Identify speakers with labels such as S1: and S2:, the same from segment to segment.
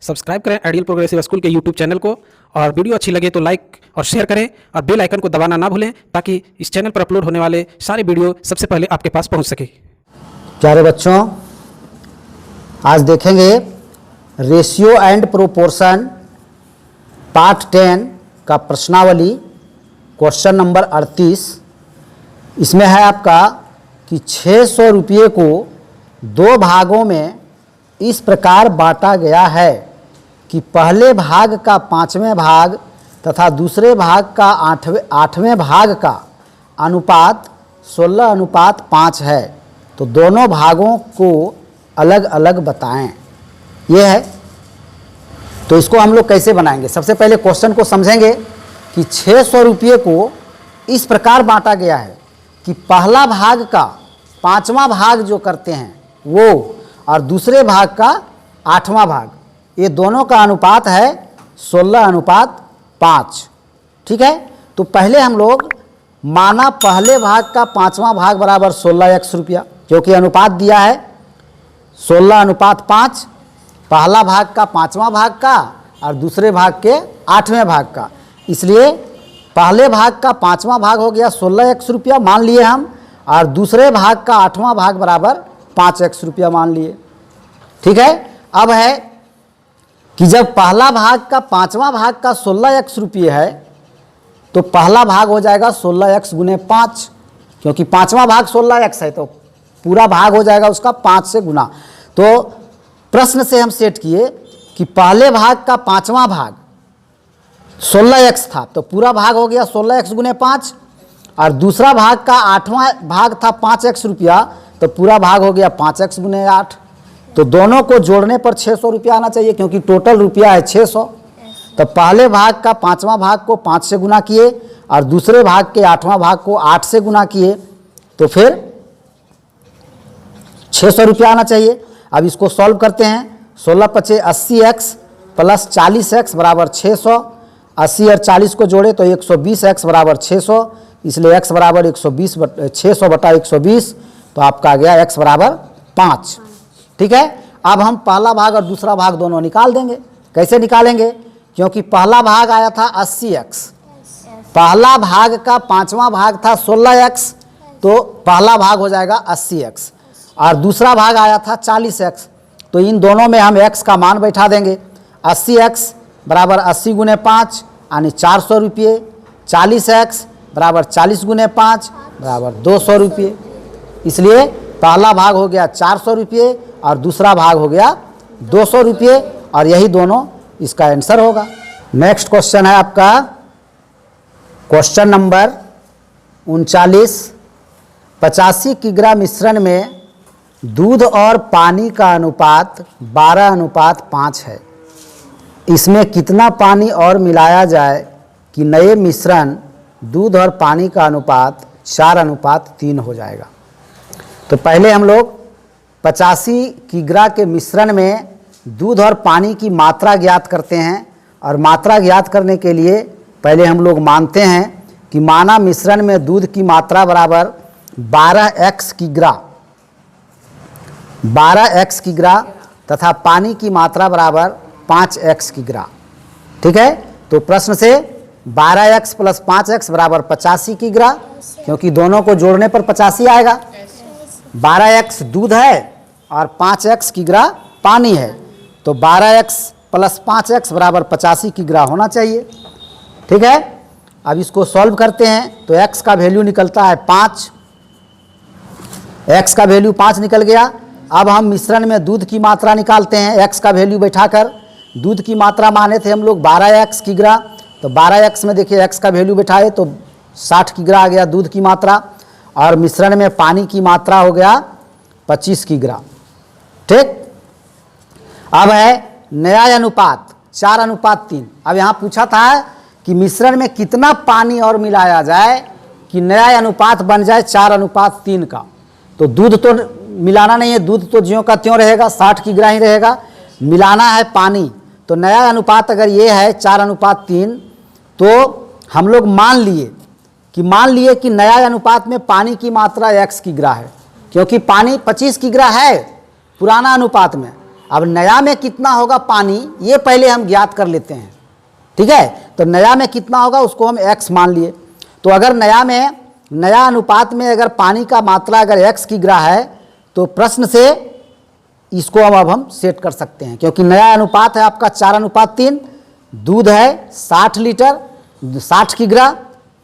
S1: Subscribe करें ideal progressive school के YouTube channel को और वीडियो अच्छी लगे तो लाइक और शेयर करें और बेल आइकन को दबाना ना भूलें ताकि इस चैनल पर अपलोड होने वाले सारे वीडियो सबसे पहले आपके पास पहुंच सके।
S2: प्यारे बच्चों, आज देखेंगे रेशियो एंड प्रोपोर्शन पार्ट 10 का प्रश्नावली क्वेश्चन नंबर 38। इसमें है आपका कि 600 रुपये को दो भागों में इस प्रकार बांटा गया है कि पहले भाग का 5वें भाग तथा दूसरे भाग का 8वें भाग का अनुपात 16:5 है, तो दोनों भागों को अलग अलग बताएं। ये है, तो इसको हम लोग कैसे बनाएंगे? सबसे पहले क्वेश्चन को समझेंगे कि 600 रुपये को इस प्रकार बांटा गया है कि पहला भाग का 5वां भाग जो करते हैं वो और दूसरे भाग का 8वां भाग, ये दोनों का अनुपात है 16:5। ठीक है, तो पहले हम लोग माना पहले भाग का 5वां भाग बराबर 16x रुपया, क्योंकि अनुपात दिया है 16:5, पहला भाग का 5वां भाग का और दूसरे भाग के 8वें भाग का, इसलिए पहले भाग का 5वां भाग हो गया 16x रुपया मान लिए हम, और दूसरे भाग का 8वां भाग बराबर 5x रुपया मान लिए। ठीक है, अब है कि जब पहला भाग का 5वां भाग का 16x रुपये है तो पहला भाग हो जाएगा 16x गुने 5, क्योंकि 5वां भाग 16x है तो पूरा भाग हो जाएगा उसका 5 से गुना। तो प्रश्न से हम सेट किए कि पहले भाग का 5वां भाग 16x था तो पूरा भाग हो गया 16x गुने 5, और दूसरा भाग का 8वां भाग था 5x रुपया तो पूरा भाग हो गया 5x गुने 8। तो दोनों को जोड़ने पर 600 रुपया आना चाहिए, क्योंकि टोटल रुपया है 600। तो पहले भाग का 5वां भाग को 5 से गुना किए और दूसरे भाग के 8वां भाग को 8 से गुना किए तो फिर 600 रुपया आना चाहिए। अब इसको सॉल्व करते हैं। 16×5 80x प्लस 40x बराबर 600, 80 और 40 को जोड़े तो 120x बराबर 600, इसलिए x बराबर 600/120, तो आपका आ गया x बराबर 5। ठीक है, अब हम पहला भाग और दूसरा भाग दोनों निकाल देंगे। कैसे निकालेंगे? क्योंकि पहला भाग आया था 80x, पहला भाग का 5वां भाग था 16x, तो पहला भाग हो जाएगा 80x, और दूसरा भाग आया था 40x, तो इन दोनों में हम x का मान बैठा देंगे। 80x बराबर 80 गुने 5 यानी 400 रुपये, 40x बराबर 40 गुने 5 बराबर 200 रुपये, इसलिए पहला भाग हो गया 400 रुपये और दूसरा भाग हो गया 200 रुपये, और यही दोनों इसका आंसर होगा। नेक्स्ट क्वेश्चन है आपका क्वेश्चन नंबर 39। 85 किग्रा मिश्रण में दूध और पानी का अनुपात 12:5 है। इसमें कितना पानी और मिलाया जाए कि नए मिश्रण दूध और पानी का अनुपात 4:3 हो जाएगा? तो पहले हम लोग 85 किग्रा के मिश्रण में दूध और पानी की मात्रा ज्ञात करते हैं, और मात्रा ज्ञात करने के लिए पहले हम लोग मानते हैं कि माना मिश्रण में दूध की मात्रा बराबर 12x किग्रा, 12x किग्रा तथा पानी की मात्रा बराबर 5x किग्रा। ठीक है, तो प्रश्न से 12x प्लस 5x बराबर 85 किग्रा, क्योंकि दोनों को जोड़ने पर 85 आएगा। 12x दूध है और 5x किग्रा पानी है, तो 12x प्लस 5x बराबर 85 किग्रा होना चाहिए। ठीक है, अब इसको सॉल्व करते हैं तो x का वैल्यू निकलता है 5, x का वैल्यू 5 निकल गया। अब हम मिश्रण में दूध की मात्रा निकालते हैं। x का वैल्यू बैठाकर दूध की मात्रा माने थे हम लोग 12x किग्रा, तो 12x में देखिए x का वैल्यू बैठाए तो 60 किग्रा आ गया दूध की मात्रा, और मिश्रण में पानी की मात्रा हो गया 25 किग्रा। ठीक, अब है नया अनुपात 4:3। अब यहाँ पूछा था कि मिश्रण में कितना पानी और मिलाया जाए कि नया अनुपात बन जाए 4:3 का। तो दूध तो मिलाना नहीं है, दूध तो ज्यों का त्यों रहेगा, 60 किग्रा ही रहेगा। मिलाना है पानी, तो नया अनुपात अगर ये है 4:3, तो हम लोग मान लिए कि नया अनुपात में पानी की मात्रा x किग्रा है, क्योंकि पानी 25 किग्रा है पुराना अनुपात में, अब नया में कितना होगा पानी, ये पहले हम ज्ञात कर लेते हैं। ठीक है, तो नया में कितना होगा उसको हम x मान लिए। तो अगर नया अनुपात में अगर पानी का मात्रा अगर x किग्रा है तो प्रश्न से इसको अब हम सेट कर सकते हैं, क्योंकि नया अनुपात है आपका 4:3, दूध है 60 लीटर 60 किग्रा,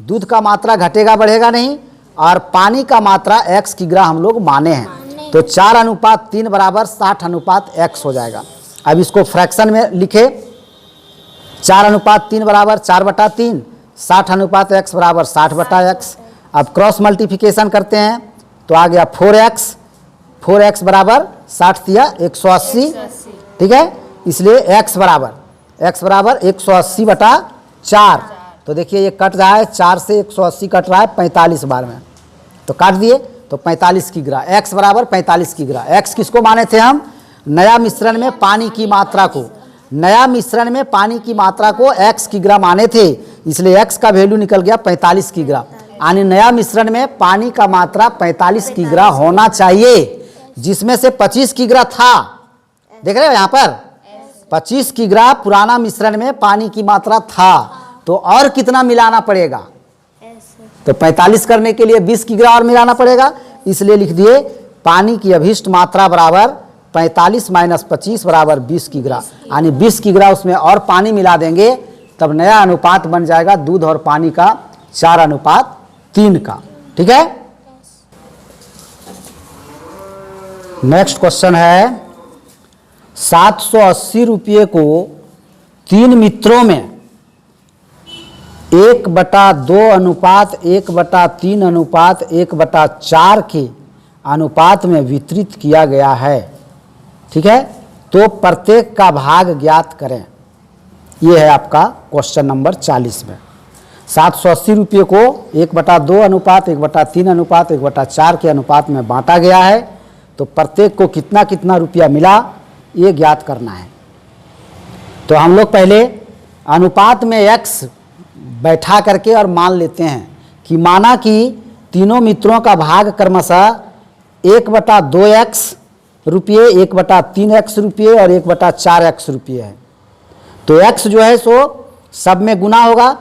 S2: दूध का मात्रा घटेगा बढ़ेगा नहीं, और पानी का मात्रा x किग्रा हम लोग माने हैं। तो 4:3 बराबर 60:x हो जाएगा। अब इसको फ्रैक्शन में लिखे, 4:3 बराबर 4/3, 60:x बराबर 60/x। अब क्रॉस मल्टीप्लिकेशन करते हैं तो आ गया 4x बराबर 60 दिया 180। ठीक है, इसलिए x बराबर 180/4। तो देखिए ये कट रहा है, 4 से 180 कट रहा है 45 बार में, तो काट दिए तो 45 किग्रा, x बराबर 45 किग्रा। x किसको माने थे हम, नया मिश्रण में पानी की मात्रा को, नया मिश्रण में पानी की मात्रा को x किग्रा माने थे, इसलिए x का वैल्यू निकल गया 45 किग्रा। यानी नया मिश्रण में पानी का मात्रा 45 किग्रा होना चाहिए, जिसमें से 25 किग्रा था। देख रहे हो यहाँ पर 25 किग्रा पुराना मिश्रण में पानी की मात्रा था, तो और कितना मिलाना पड़ेगा, तो 45 करने के लिए 20 किग्रा और मिलाना पड़ेगा, इसलिए लिख दिए पानी की अभिष्ट मात्रा बराबर 45 - 25 बराबर 20 किग्रा। यानी 20 किग्रा उसमें और पानी मिला देंगे, तब नया अनुपात बन जाएगा दूध और पानी का 4:3 का। ठीक है, नेक्स्ट क्वेश्चन है 780 रुपये को 3 मित्रों में 1/2 अनुपात 1/3 अनुपात 1/4 के अनुपात में वितरित किया गया है। ठीक है, तो प्रत्येक का भाग ज्ञात करें। ये है आपका क्वेश्चन नंबर 40 में। 780 रुपये को 1/2 अनुपात 1/3 अनुपात 1/4 के अनुपात में बांटा गया है, तो प्रत्येक को कितना कितना रुपया मिला ये ज्ञात करना है। तो हम लोग पहले अनुपात में x बैठा करके और मान लेते हैं कि माना कि तीनों मित्रों का भाग क्रमशः 1/2x रुपये 1/3x रुपये और 1/4x रुपये है। तो x जो है सो सब में गुना होगा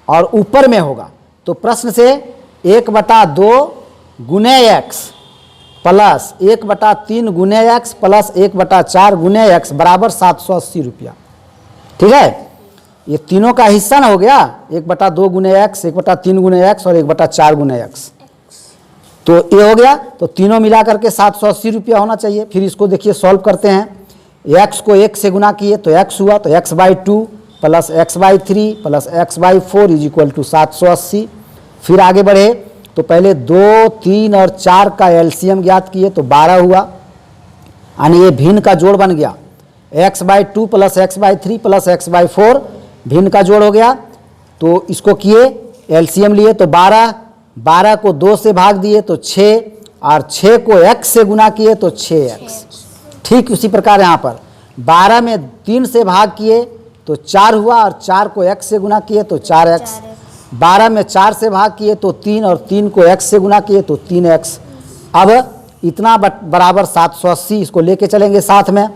S2: और ऊपर में होगा, तो प्रश्न से 1/2 गुने x प्लस 1/3 गुने x प्लस 1/4 गुने x बराबर 780 रुपया। ठीक है, ये तीनों का हिस्सा ना हो गया, 1/2 गुने x 1/3 गुने x और 1/4 गुने x, तो ये हो गया। तो तीनों मिला करके 780 रुपया होना चाहिए। फिर इसको देखिए सॉल्व करते हैं, x को 1 से गुना किए तो x हुआ, तो x/2 plus x/3 plus x/4 is equal to 780। फिर आगे बढ़े तो पहले 2, 3 और 4 का एलसीएम ज्ञात किए तो 12 हुआ, यानी ये भिन्न का जोड़ बन गया, x/2 plus x/3 plus x/4 भिन्न का जोड़ हो गया। तो इसको किए एलसीएम लिए तो 12 को 2 से भाग दिए तो 6 और 6 को x से गुना किए तो 6x। ठीक उसी प्रकार यहाँ पर 12 में 3 से भाग किए तो 4 हुआ और 4 को x से गुना किए तो 4x। 12 में 4 से भाग किए तो 3 और 3 को x से गुना किए तो 3x। अब इतना बराबर 780, इसको लेके चलेंगे साथ में।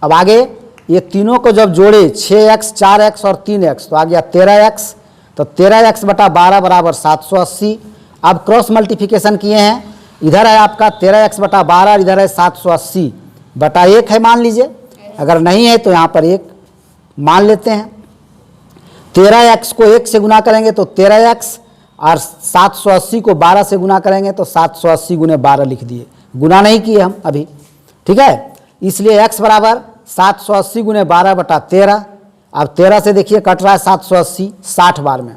S2: अब आगे ये तीनों को जब जोड़े 6x 4x और 3x तो आ गया 13x, तो 13x/12 बराबर 780। अब क्रॉस मल्टीप्लिकेशन किए हैं, इधर है आपका 13x/12 और इधर है 780/1 है मान लीजिए, अगर नहीं है तो यहाँ पर 1 मान लेते हैं। 13x को 1 से गुना करेंगे तो 13x और 780 को 12 से गुना करेंगे तो 780 गुने 12 लिख दिए, गुना नहीं किए हम अभी। ठीक है, इसलिए x बराबर 780 गुने 12/13। अब 13 से देखिए कट रहा है 780 60 बार में,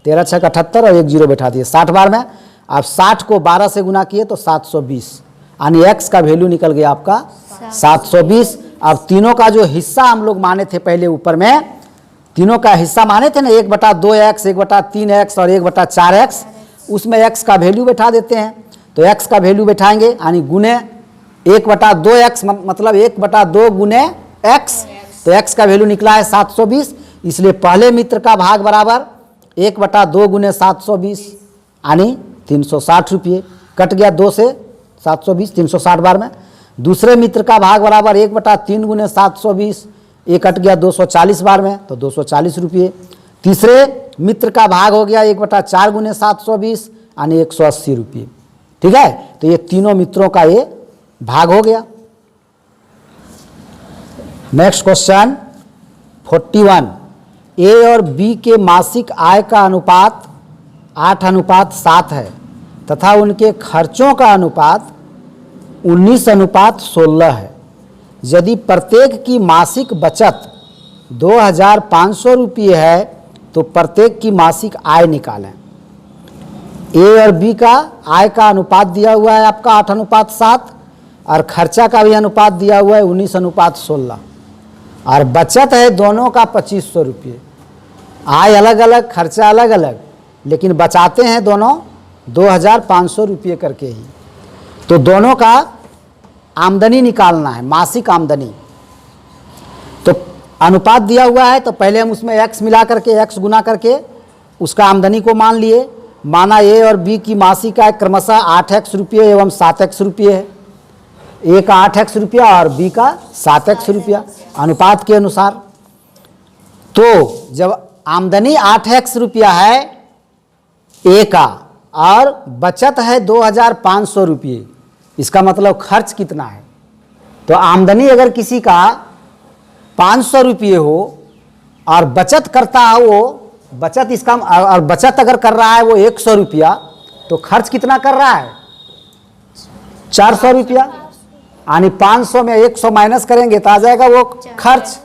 S2: 13 × 6 = 78 और 1 0 बैठा दिए 60 बार में। अब 60 को 12 से गुना किए तो 720, यानी x का वैल्यू निकल गया आपका 720। अब तीनों का जो हिस्सा हम लोग माने थे पहले ऊपर में, तीनों का हिस्सा माने थे ना 1/2x 1/3x और 1/4x, उसमें x का वैल्यू बैठा देते हैं। तो x का वैल्यू बैठाएंगे यानी गुने 1/2x मतलब 1/2 गुने x, तो x का वैल्यू निकला है 720। इसलिए पहले मित्र का भाग बराबर 1/2 गुने 720 यानी 360 रुपये। कट गया 2 से 720 360 बार में। दूसरे मित्र का भाग बराबर 1/3 गुने 720, ये कट गया 240 बार में तो 240 रुपये। तीसरे मित्र का भाग हो गया 1/4 गुने 720 यानी 180 रुपये। ठीक है, तो ये तीनों मित्रों का ये भाग हो गया। नेक्स्ट क्वेश्चन 41, ए और बी के मासिक आय का अनुपात 8:7 है तथा उनके खर्चों का अनुपात 19:16 है। यदि प्रत्येक की मासिक बचत 2500 रुपये है तो प्रत्येक की मासिक आय निकालें। ए और बी का आय का अनुपात दिया हुआ है आपका 8:7 और खर्चा का भी अनुपात दिया हुआ है 19:16 और बचत है दोनों का 2500 रुपये। आय अलग अलग, खर्चा अलग अलग, लेकिन बचाते हैं दोनों 2500 रुपये करके ही। तो दोनों का आमदनी निकालना है, मासिक आमदनी। तो अनुपात दिया हुआ है तो पहले हम उसमें x मिला करके, x गुना करके उसका आमदनी को मान लिए। माना ए और बी की मासिक आय क्रमशः 8x रुपये एवं 7x रुपये है। ए का 8x रुपया और बी का 7x रुपया अनुपात के अनुसार। तो जब आमदनी 8x रुपया है ए का और बचत है 2500 रुपये, इसका मतलब खर्च कितना है। तो आमदनी अगर किसी का 500 रुपये हो और बचत करता है वो बचत इसका और बचत अगर कर रहा है वो 100 रुपया, तो खर्च कितना कर रहा है 400 रुपया। यानी 500 में 100 माइनस करेंगे तो आ जाएगा वो खर्च।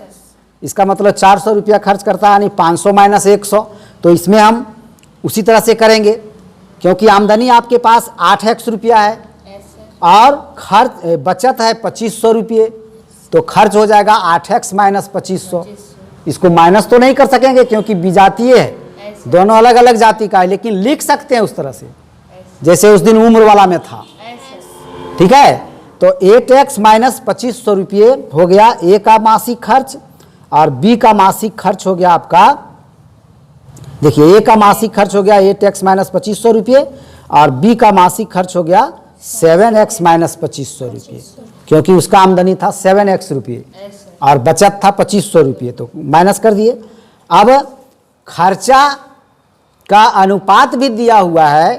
S2: इसका मतलब 400 रुपया खर्च करता है, यानी 500 माइनस 100। तो इसमें हम उसी तरह से करेंगे क्योंकि आमदनी आपके पास 8x रुपया है और खर्च बचत है 2500 रुपये, तो खर्च हो जाएगा 8x माइनस 2500। इसको माइनस तो नहीं कर सकेंगे क्योंकि विजातीय है, दोनों अलग अलग जाति का है, लेकिन लिख सकते हैं उस तरह से जैसे उस दिन उम्र वाला में था। ठीक है, तो 8x माइनस 2500 रुपये हो गया ए का मासिक खर्च और बी का मासिक खर्च हो गया आपका। देखिए ए का मासिक खर्च हो गया 8x माइनस 2500 रुपये और बी का मासिक खर्च हो गया 7x माइनस 2500 रुपये, क्योंकि उसका आमदनी था 7x रुपये और बचत था 2500 रुपये, तो माइनस कर दिए। अब खर्चा का अनुपात भी दिया हुआ है,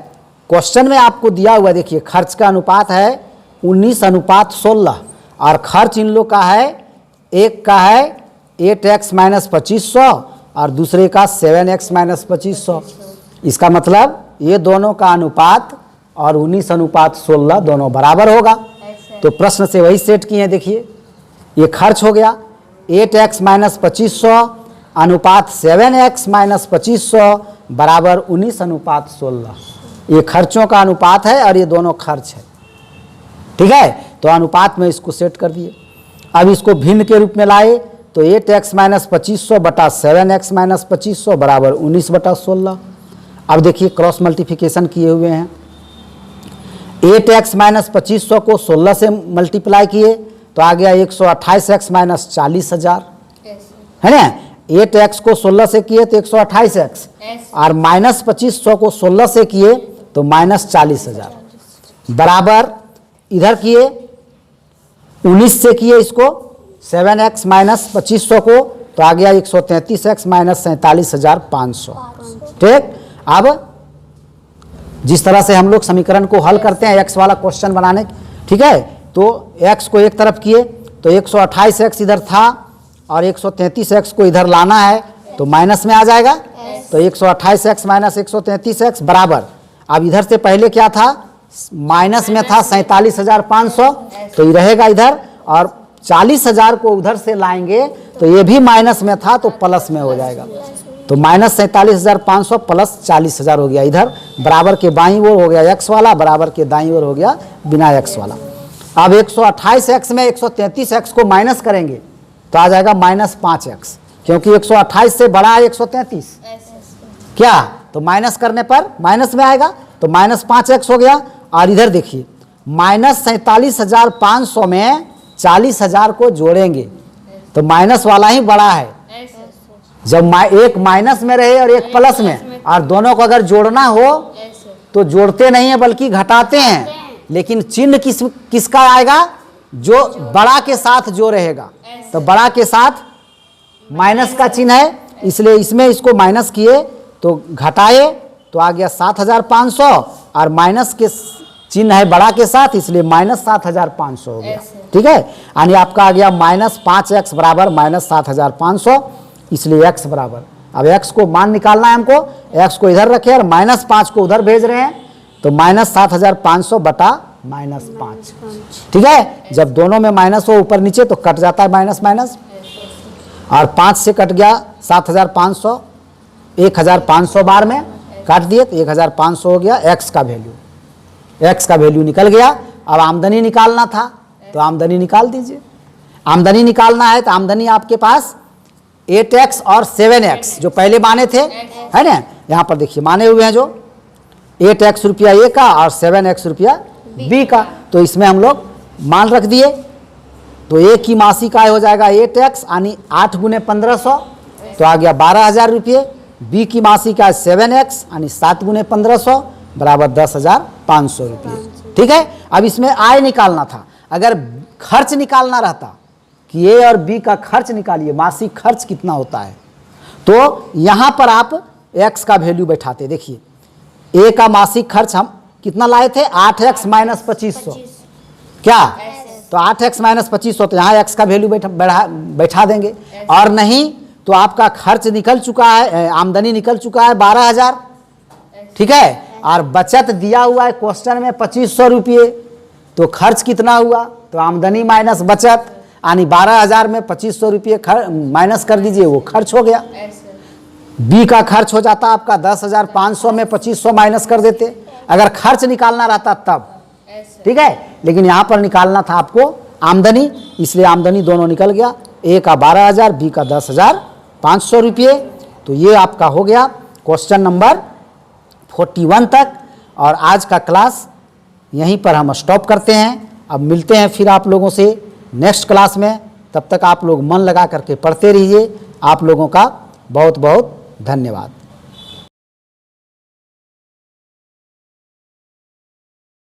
S2: क्वेश्चन में आपको दिया हुआ। देखिए खर्च का अनुपात है 19:16 और खर्च इन लोग का है, एक का है 8x माइनस 2500 और दूसरे का 7x माइनस 2500। इसका मतलब ये दोनों का अनुपात और 19:16 दोनों बराबर होगा। तो प्रश्न से वही सेट किए हैं। देखिए ये खर्च हो गया 8x माइनस 2500 अनुपात 7x माइनस 2500 बराबर 19:16। ये खर्चों का अनुपात है और ये दोनों खर्च है। ठीक है, तो अनुपात में इसको सेट कर दिए। अब इसको भिन्न के रूप में लाए तो 8x माइनस 2500 बटा 7x माइनस 2500 बराबर 19/16। अब देखिए क्रॉस मल्टीप्लिकेशन किए हुए हैं। 8x माइनस 2500 को 16 से मल्टीप्लाई किए तो आ गया 128x माइनस 40,000, है ना। 8x को 16 से किए तो 128x और माइनस 2500 को 16 से किए तो माइनस 40,000 बराबर इधर किए 19 से किए इसको 7x माइनस 2500 को तो आ गया 133x माइनस 47,500। ठीक, अब जिस तरह से हम लोग समीकरण को हल करते हैं x वाला क्वेश्चन बनाने, ठीक है, तो x को एक तरफ किए तो 128x इधर था और 133x को इधर लाना है तो माइनस में आ जाएगा। तो 128x माइनस 133x बराबर, अब इधर से पहले क्या था माइनस में था 47,500 तो ये रहेगा इधर और 40,000 को उधर से लाएंगे तो ये भी माइनस में था तो प्लस में हो जाएगा। तो माइनस 47,500 प्लस 40,000 हो गया इधर, बराबर के बाईं ओर हो गया x वाला, बराबर के दाईं ओर हो गया बिना x वाला। अब 128x में 133x को माइनस करेंगे तो आ जाएगा माइनस 5x, क्योंकि 128 से बड़ा है 133 क्या, तो माइनस करने पर माइनस में आएगा तो माइनस 5x हो गया। और इधर देखिए माइनस 47,500 में 40,000 को जोड़ेंगे तो माइनस वाला ही बड़ा है। जब एक माइनस में रहे और एक प्लस में और दोनों को अगर जोड़ना हो तो जोड़ते नहीं है बल्कि घटाते हैं, लेकिन चिन्ह किसका आएगा जो बड़ा के साथ जो रहेगा, तो बड़ा के साथ माइनस का चिन्ह है, इसलिए इसमें इसको माइनस किए तो घटाए तो आ गया 7500, और माइनस के चिन्ह है बड़ा के साथ, इसलिए माइनस 7500 हो गया। ठीक है, यानी आपका आ गया -5x बराबर -7500, इसलिए x बराबर, अब x को मान निकालना है हमको, x को इधर रखे और -5 को उधर भेज रहे हैं, तो -7500 बटा -5। ठीक है, जब दोनों में माइनस हो ऊपर नीचे तो कट जाता है माइनस माइनस, और 5 से कट गया 7500, 1500 बार में काट दिए तो 1500 हो गया x का वैल्यू, x का वैल्यू निकल गया। अब आमदनी निकालना था तो आमदनी निकाल दीजिए। आमदनी निकालना है तो आमदनी आपके पास 8x और 7x जो पहले माने थे, है ना, यहाँ पर देखिए माने हुए हैं जो 8x रुपया ए का और 7x रुपया बी का, तो इसमें हम लोग मान रख दिए, तो ए की मासिक आय हो जाएगा 8x यानी 8 गुने 1500, तो आ गया 12,000 रुपये। बी की मासिक आय 7x यानी 7 गुने 1500 बराबर 10,500 रुपये। ठीक है, अब इसमें आय निकालना था, अगर खर्च निकालना रहता कि ए और बी का खर्च निकालिए, मासिक खर्च कितना होता है, तो यहाँ पर आप x का वैल्यू बैठाते। देखिए ए का मासिक खर्च हम कितना लाए थे, 8x माइनस 2500, क्या, तो 8x माइनस 2500, तो यहाँ x का वैल्यू बैठा देंगे, और नहीं तो आपका खर्च निकल चुका है, आमदनी निकल चुका है 12,000। ठीक है, और बचत दिया हुआ है क्वेश्चन में 2500 रुपये, तो खर्च कितना हुआ, तो आमदनी माइनस बचत, यानी 12,000 में 2500 रुपये माइनस कर दीजिए, वो खर्च हो गया। बी का खर्च हो जाता आपका 10,500 में 2500 माइनस कर देते, अगर खर्च निकालना रहता तब। ठीक है, लेकिन यहाँ पर निकालना था आपको आमदनी, इसलिए आमदनी दोनों निकल गया, ए का 12,000, बी का 10,500 रुपये। तो ये आपका हो गया क्वेश्चन नंबर 41 तक, और आज का क्लास यहीं पर हम स्टॉप करते हैं। अब मिलते हैं फिर आप लोगों से नेक्स्ट क्लास में, तब तक आप लोग मन लगा करके पढ़ते रहिए। आप लोगों का बहुत बहुत धन्यवाद।